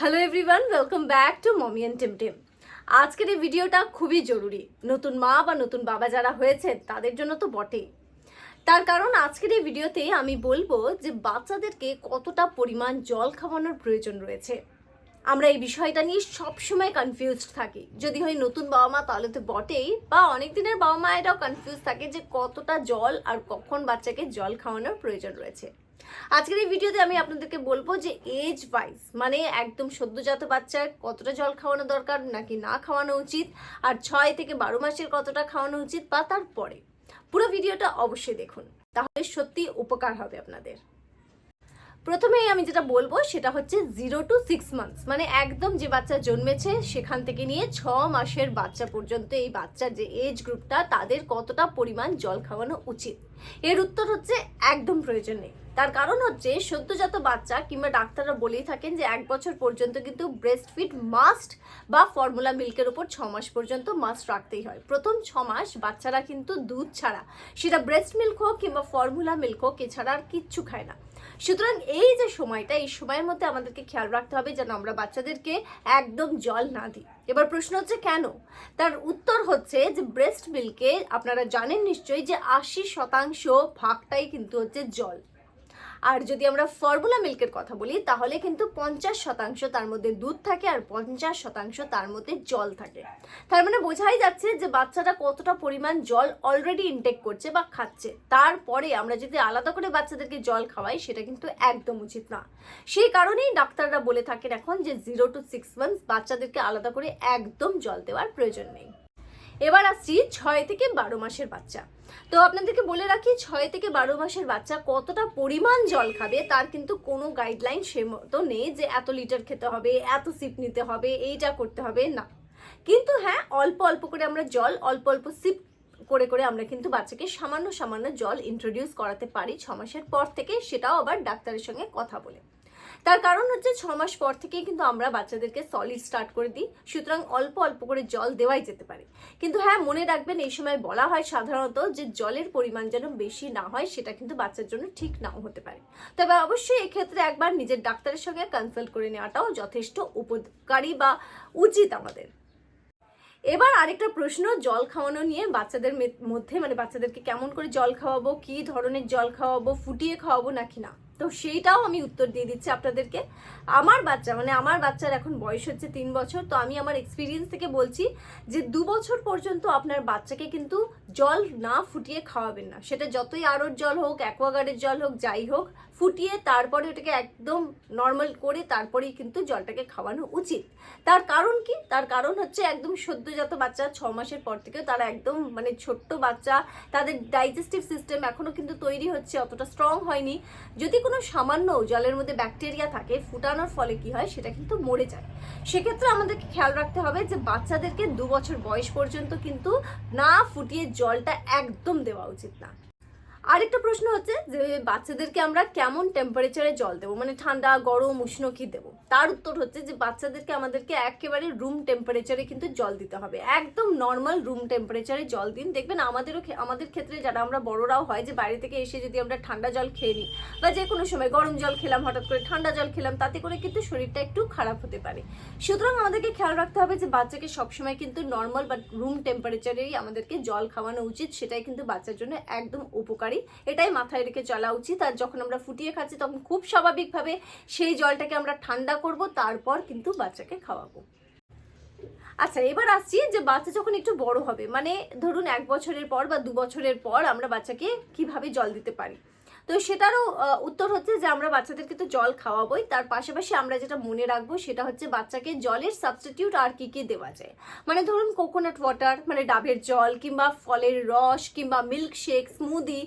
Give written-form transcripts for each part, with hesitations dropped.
Hello everyone, welcome back to mommy and team. আজকের এই ভিডিওটা খুবই জরুরি, নতুন মা বা নতুন বাবা যারা হয়েছে তাদের জন্য তো বটেই। তার কারণ আজকের এই ভিডিওতে আমি বলবো যে বাচ্চাদেরকে কতটা পরিমাণ জল খাওয়ানোর প্রয়োজন রয়েছে। আমরা এই বিষয়টা নিয়ে সবসময় কনফিউজড থাকি, যদি হয় নতুন বাবা মা তাহলে তো বটেই, বা অনেক দিনের বাবা মা এটাও কনফিউজ থাকে যে কতটা জল আর কখন বাচ্চাকে জল খাওয়ানোর প্রয়োজন রয়েছে। আজকের এই ভিডিওতে আমি আপনাদেরকে বলবো যে এজ ওয়াইজ, মানে একদম সদ্যজাত বাচ্চার কতটা জল খাওয়ানো দরকার নাকি না খাওয়ানো উচিত, আর 6 থেকে 12 মাসের কতটা খাওয়ানো উচিত বা তারপরে। পুরো ভিডিওটা অবশ্যই দেখুন, তাহলে সত্যি উপকার হবে আপনাদের। প্রথমেই আমি যেটা বলবো সেটা হচ্ছে 0 to 6 মান্থস, মানে একদম যে বাচ্চা জন্মেছে সেখান থেকে নিয়ে 6 মাসের বাচ্চা পর্যন্ত এই বাচ্চার যে এজ গ্রুপটা তাদের কতটা পরিমাণ জল খাওয়ানো উচিত। এর উত্তর হচ্ছে একদম প্রয়োজন নেই। তার কারণ হচ্ছে সদ্যজাত বাচ্চা কিংবা ডাক্তাররা বলেই থাকেন যে 1 বছর পর্যন্ত কিন্তু ব্রেস্ট ফিড মাস্ট বা ফর্মুলা মিল্কের উপর 6 মাস পর্যন্ত মাস্ট রাখতেই হয়। প্রথম 6 মাস বাচ্চারা কিন্তু দুধ ছাড়া, সেটা ব্রেস্ট মিল্ক হোক কিংবা ফর্মুলা মিল্ক হোক, এছাড়া আর কিচ্ছু খায় না। সুতরাং এই যে সময়টা, এই সময়ের মধ্যে আমাদেরকে খেয়াল রাখতে হবে যেন আমরা বাচ্চাদেরকে একদম জল না দিই। এবার প্রশ্ন হচ্ছে কেন? তার উত্তর হচ্ছে যে ব্রেস্ট মিল্কে আপনারা জানেন নিশ্চয়ই যে 80% ভাগটাই কিন্তু হচ্ছে জল। আর যদি আমরা ফর্মুলা মিল্কের কথা বলি তাহলে কিন্তু 50% তার মধ্যে দুধ থাকে আর 50% তার মধ্যে জল থাকে। তার মানে বোঝাই যাচ্ছে যে বাচ্চাটা কতটা পরিমাণ জল অলরেডি ইনটেক করছে বা খাচ্ছে। তারপরে আমরা যদি আলাদা করে বাচ্চাদেরকে জল খাওয়াই সেটা কিন্তু একদম উচিত না। সেই কারণেই ডাক্তাররা বলে থাকেন এখন যে 0 to 6 মান্থস বাচ্চাদেরকে আলাদা করে একদম জল দেওয়ার প্রয়োজন নেই। এবার আসছি 6 থেকে 12 মাসের বাচ্চা। তো আপনাদেরকে বলে রাখি 6 থেকে 12 মাসের বাচ্চা কতটা পরিমাণ জল খাবে তার কিন্তু কোনো গাইডলাইন সে মতো নেই যে এত লিটার খেতে হবে, এত সিপ নিতে হবে, এইটা করতে হবে না। কিন্তু হ্যাঁ, অল্প অল্প করে আমরা জল অল্প অল্প সিপ করে করে আমরা কিন্তু বাচ্চাকে সামান্য সামান্য জল ইন্ট্রোডিউস করাতে পারি 6 মাসের পর থেকে, সেটাও আবার ডাক্তারের সঙ্গে কথা বলে। তার কারণ হচ্ছে 6 মাস পর থেকেই কিন্তু আমরা বাচ্চাদেরকে সলিড স্টার্ট করে দিই, সুতরাং অল্প অল্প করে জল দেওয়াই যেতে পারে। কিন্তু হ্যাঁ, মনে রাখবেন এই সময় বলা হয় সাধারণত যে জলের পরিমাণ যেন বেশি না হয়, সেটা কিন্তু বাচ্চার জন্য ঠিক নাও হতে পারে। তবে অবশ্যই এক্ষেত্রে একবার নিজের ডাক্তারের সঙ্গে কনসাল্ট করে নেওয়াটাও যথেষ্ট উপকারী বা উচিত আমাদের। এবার আরেকটা প্রশ্ন জল খাওয়ানো নিয়ে, বাচ্চাদের মধ্যে মানে বাচ্চাদেরকে কেমন করে জল খাওয়াবো, কি ধরনের জল খাওয়াবো, ফুটিয়ে খাওয়াবো নাকি না, তো সেইটাও আমি উত্তর দিয়ে দিচ্ছি আপনাদেরকে। আমার বাচ্চার এখন বয়স হচ্ছে 3 বছর, তো আমি আমার এক্সপিরিয়েন্স থেকে বলছি যে 2 বছর পর্যন্ত আপনার বাচ্চাকে কিন্তু জল না ফুটিয়ে খাওয়াবেন না। সেটা যতই আরোর জল হোক, অ্যাকোয়াগার্ডের জল হোক, যাই হোক, ফুটিয়ে তারপরে ওটাকে একদম নর্মাল করে তারপরেই কিন্তু জলটাকে খাওয়ানো উচিত। তার কারণ কি? তার কারণ হচ্ছে একদম সদ্যজাত বাচ্চা 6 মাসের পর থেকেও তারা একদম মানে ছোট্ট বাচ্চা, তাদের ডাইজেস্টিভ সিস্টেম এখনো কিন্তু তৈরি হচ্ছে, অতটা স্ট্রং হয়নি। যদি কোনো সামান্য জলের মধ্যে ব্যাকটেরিয়া থাকে, ফুটানোর ফলে কি হয় সেটা কিন্তু মরে যায়। সেক্ষেত্রে আমাদেরকে খেয়াল রাখতে হবে যে বাচ্চাদেরকে 2 বছর বয়স পর্যন্ত কিন্তু না ফুটিয়ে জলটা একদম দেওয়া উচিত না। আরেকটা প্রশ্ন হচ্ছে যে বাচ্চাদেরকে আমরা কেমন টেম্পারেচারে জল দেবো, মানে ঠান্ডা, গরম, উষ্ণ কি দেবো। তার উত্তর হচ্ছে যে বাচ্চাদেরকে আমাদেরকে একেবারে রুম টেম্পারেচারে কিন্তু জল দিতে হবে, একদম নর্মাল রুম টেম্পারেচারে জল দিন। দেখবেন আমাদের ক্ষেত্রে যারা আমরা বড়রাও হয় যে বাইরে থেকে এসে যদি আমরা ঠান্ডা জল খেয়ে নিই বা যে কোনো সময় গরম জল খেলাম, হঠাৎ করে ঠান্ডা জল খেলাম, তাতে করে কিন্তু শরীরটা একটু খারাপ হতে পারে। সুতরাং আমাদেরকে খেয়াল রাখতে হবে যে বাচ্চাকে সবসময় কিন্তু নর্মাল বা রুম টেম্পারেচারেই আমাদেরকে জল খাওয়ানো উচিত, সেটাই কিন্তু বাচ্চার জন্য একদম উপকারী। এটাই মাথায় রেখে চলা উচিত। আর যখন আমরা ফুটিয়ে খাচ্ছি তখন খুব স্বাভাবিকভাবে সেই জলটাকে আমরা ঠান্ডা করব, তারপর কিন্তু বাচ্চাকে খাওয়াবো। আচ্ছা, এবার আসছি যে বাচ্চা যখন একটু বড় হবে, মানে ধরুন 1 বছরের পর বা 2 বছরের পর আমরা বাচ্চাকে কিভাবে জল দিতে পারি। তো সেটারও উত্তর হচ্ছে যে আমরা বাচ্চাদেরকে তো জল খাওয়াবোই, তার পাশাপাশি আমরা যেটা মনে রাখবো সেটা হচ্ছে বাচ্চাকে জলের সাবস্টিটিউট আর কি কি দেওয়া যায়। মানে ধরুন কোকোনাট ওয়াটার, মানে ডাবের জল, কিংবা ফলের রস, কিংবা মিল্ক শেক, স্মুদি,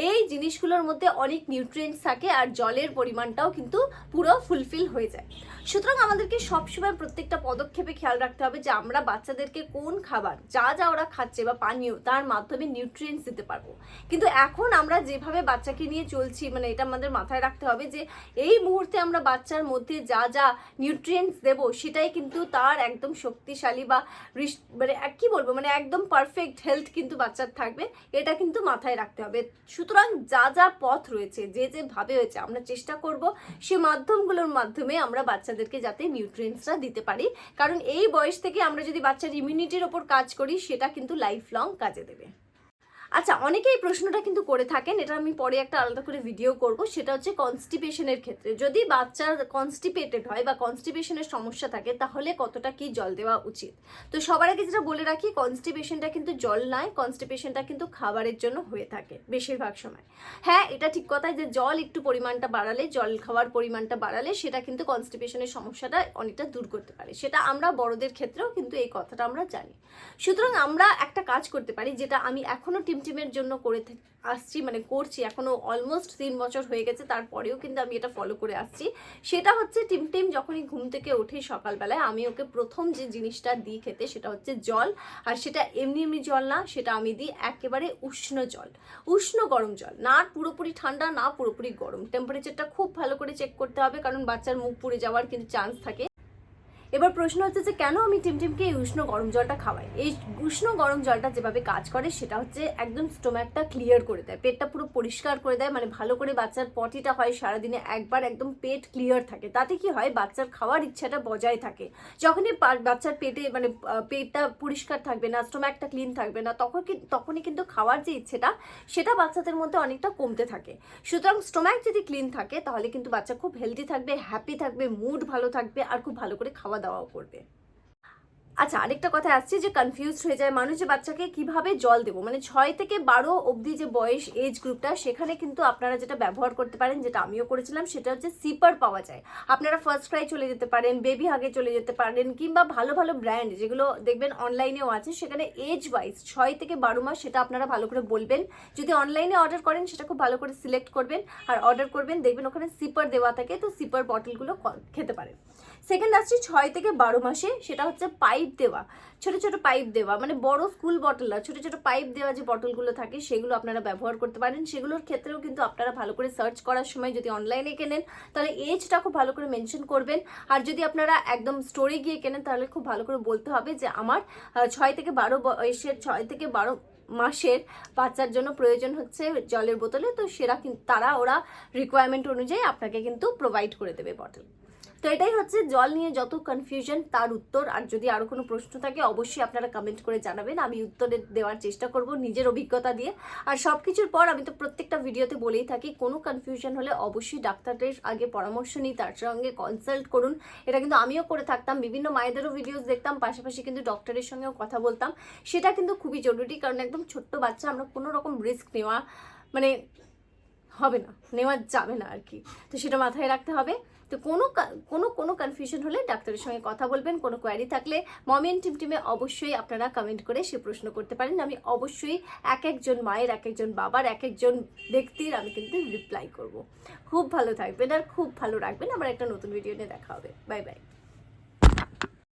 এই জিনিসগুলোর মধ্যে অনেক নিউট্রিয়েন্টস থাকে আর জলের পরিমাণটাও কিন্তু পুরো ফুলফিল হয়ে যায়। সুতরাং আমাদেরকে সবসময় প্রত্যেকটা পদক্ষেপে খেয়াল রাখতে হবে যে আমরা বাচ্চাদেরকে কোন খাবার, যা যা ওরা খাচ্ছে বা পানীয়, তার মাধ্যমে নিউট্রিয়েন্টস দিতে পারবো। কিন্তু এখন আমরা যেভাবে বাচ্চাকে নিয়ে চলছি, মানে এটা আমাদের মাথায় রাখতে হবে যে এই মুহূর্তে আমরা বাচ্চার মধ্যে যা যা নিউট্রিয়েন্টস দেবো সেটাই কিন্তু তার একদম শক্তিশালী বা মানে কি বলবো, মানে একদম পারফেক্ট হেলথ কিন্তু বাচ্চার থাকবে, এটা কিন্তু মাথায় রাখতে হবে। সুতরাং যা যা পথ রয়েছে, যেভাবে হয়েছে, আমরা চেষ্টা করব সে মাধ্যমগুলোর মাধ্যমে আমরা বাচ্চাদেরকে যাতে নিউট্রিয়েন্টসটা দিতে পারি, কারণ এই বয়স থেকে আমরা যদি বাচ্চার ইমিউনিটির ওপর কাজ করি সেটা কিন্তু লাইফ লং কাজে দেবে। আচ্ছা, অনেকে এই প্রশ্নটা কিন্তু করে থাকেন, এটা আমি পরে একটা আলাদা করে ভিডিও করব, সেটা হচ্ছে কনস্টিপেশনের ক্ষেত্রে যদি বাচ্চা কনস্টিপেটেড হয় বা কনস্টিপেশনের সমস্যা থাকে তাহলে কতটা কি জল দেওয়া উচিত। তো সবার আগে যেটা বলে রাখি, কনস্টিপেশনটা কিন্তু জল নয়, কনস্টিপেশনটা কিন্তু খাবারের জন্য হয়ে থাকে বেশিরভাগ সময়। হ্যাঁ, এটা ঠিক কথা যে জল একটু পরিমাণটা বাড়ালে, জল খাওয়ার পরিমাণটা বাড়ালে সেটা কিন্তু কনস্টিপেশনের সমস্যাটা অনেকটা দূর করতে পারে, সেটা আমরা বড়দের ক্ষেত্রেও কিন্তু এই কথাটা আমরা জানি। সুতরাং আমরা একটা কাজ করতে পারি, যেটা আমি এখনো টিমের জন্য করে আসছি, মানে করছি, এখনো অলমোস্ট 3 বছর হয়ে গেছে, তারপরেও কিন্তু আমি এটা ফলো করে আসছি। সেটা হচ্ছে টিম যখনই ঘুম থেকে উঠে সকালবেলায় আমি ওকে প্রথম যে জিনিসটা দিই খেতে সেটা হচ্ছে জল। আর সেটা এমনি জল না, সেটা আমি দিই একেবারে উষ্ণ জল, উষ্ণ গরম জল, না পুরোপুরি ঠান্ডা না পুরোপুরি গরম। টেম্পারেচারটা খুব ভালো করে চেক করতে হবে, কারণ বাচ্চার মুখ পুড়ে যাওয়ার কিন্তু চান্স থাকে। এবার প্রশ্ন হচ্ছে যে কেন আমি টিমকে এই উষ্ণ গরম জলটা খাওয়াই। এই উষ্ণ গরম জলটা যেভাবে কাজ করে সেটা হচ্ছে একদম স্টোমাকটা ক্লিয়ার করে দেয়, পেটটা পুরো পরিষ্কার করে দেয়, মানে ভালো করে বাচ্চার পটিটা হয় সারাদিনে একবার, একদম পেট ক্লিয়ার থাকে। তাতে কি হয়, বাচ্চার খাওয়ার ইচ্ছাটা বজায় থাকে। যখনই বাচ্চার পেটে মানে পেটটা পরিষ্কার থাকবে না, স্টোমাকটা ক্লিন থাকবে না, তখনই কিন্তু খাওয়ার যে ইচ্ছেটা সেটা বাচ্চাদের মধ্যে অনেকটা কমতে থাকে। সুতরাং স্টোমাক যদি ক্লিন থাকে তাহলে কিন্তু বাচ্চা খুব হেলদি থাকবে, হ্যাপি থাকবে, মুড ভালো থাকবে, আর খুব ভালো করে খাওয়া দাওয়াও করবে। আচ্ছা, আরেকটা কথা আসছে যে কনফিউজ হয়ে যায় মানুষ যে বাচ্চাকে কিভাবে জল দেবো, মানে 6 থেকে 12 অবধি যে বয়স এজ গ্রুপটা, সেখানে কিন্তু আপনারা যেটা ব্যবহার করতে পারেন, যেটা আমিও করেছিলাম, সেটা হচ্ছে সিপার পাওয়া যায়। আপনারা ফার্স্ট ক্রাই চলে যেতে পারেন, বেবি হাগে চলে যেতে পারেন, কিংবা ভালো ভালো ব্র্যান্ড যেগুলো দেখবেন অনলাইনেও আছে, সেখানে এজ ওয়াইজ 6 থেকে 12 মাস সেটা আপনারা ভালো করে বলবেন। যদি অনলাইনে অর্ডার করেন সেটা খুব ভালো করে সিলেক্ট করবেন আর অর্ডার করবেন, দেখবেন ওখানে সিপার দেওয়া থাকে, তো সিপার বটলগুলো খেতে পারেন। সেকেন্ড আসছে 6 থেকে 12 মাসে, সেটা হচ্ছে পাইপ দেওয়া, ছোট ছোট পাইপ দেওয়া, মানে বড় স্কুল বটল না, ছোট ছোট পাইপ দেওয়া যে বটলগুলো থাকে সেগুলো আপনারা ব্যবহার করতে পারেন। সেগুলোর ক্ষেত্রেও কিন্তু আপনারা ভালো করে সার্চ করার সময় যদি অনলাইনে কেনেন তাহলে এজটা খুব ভালো করে মেনশন করবেন, আর যদি আপনারা একদম স্টোরে গিয়ে কেনেন তাহলে খুব ভালো করে বলতে হবে যে আমার 6 থেকে 12 বয়সের 6 থেকে 12 মাসের বাচ্চার জন্য প্রয়োজন হচ্ছে জলের বোতলে, তো সেরা কিন্তু ওরা রিকোয়ারমেন্ট অনুযায়ী আপনাকে কিন্তু প্রোভাইড করে দেবে বটল। তো এটাই হচ্ছে জল নিয়ে যত কনফিউশন তার উত্তর। আর যদি আরও কোনো প্রশ্ন থাকে অবশ্যই আপনারা কমেন্ট করে জানাবেন, আমি উত্তরে দেওয়ার চেষ্টা করব নিজের অভিজ্ঞতা দিয়ে। আর সব কিছুর পর আমি তো প্রত্যেকটা ভিডিওতে বলেই থাকি, কোনো কনফিউশন হলে অবশ্যই ডাক্তারদের আগে পরামর্শ নিই, তার সঙ্গে কনসাল্ট করুন। এটা কিন্তু আমিও করে থাকতাম, বিভিন্ন মায়েদেরও ভিডিওস দেখতাম, পাশাপাশি কিন্তু ডক্টরের সঙ্গেও কথা বলতাম। সেটা কিন্তু খুবই জরুরি, কারণ একদম ছোট্ট বাচ্চা, আমরা কোনো রকম রিস্ক নেওয়া মানে হবে না, নেওয়া যাবে না আর কি, তো সেটা মাথায় রাখতে হবে। তো কোনো কনফিউশন হলে ডাক্তারের সঙ্গে কথা বলবেন। কোনো কোয়ারি থাকলে মমি এন্ড টিমে অবশ্যই আপনারা কমেন্ট করে সে প্রশ্ন করতে পারেন। আমি অবশ্যই এক একজন মায়ের, এক একজন বাবার, এক একজন ব্যক্তির আমি কিন্তু রিপ্লাই করব। খুব ভালো থাকবেন আর খুব ভালো রাখবেন। আমার একটা নতুন ভিডিও নিয়ে দেখা হবে। Bye bye.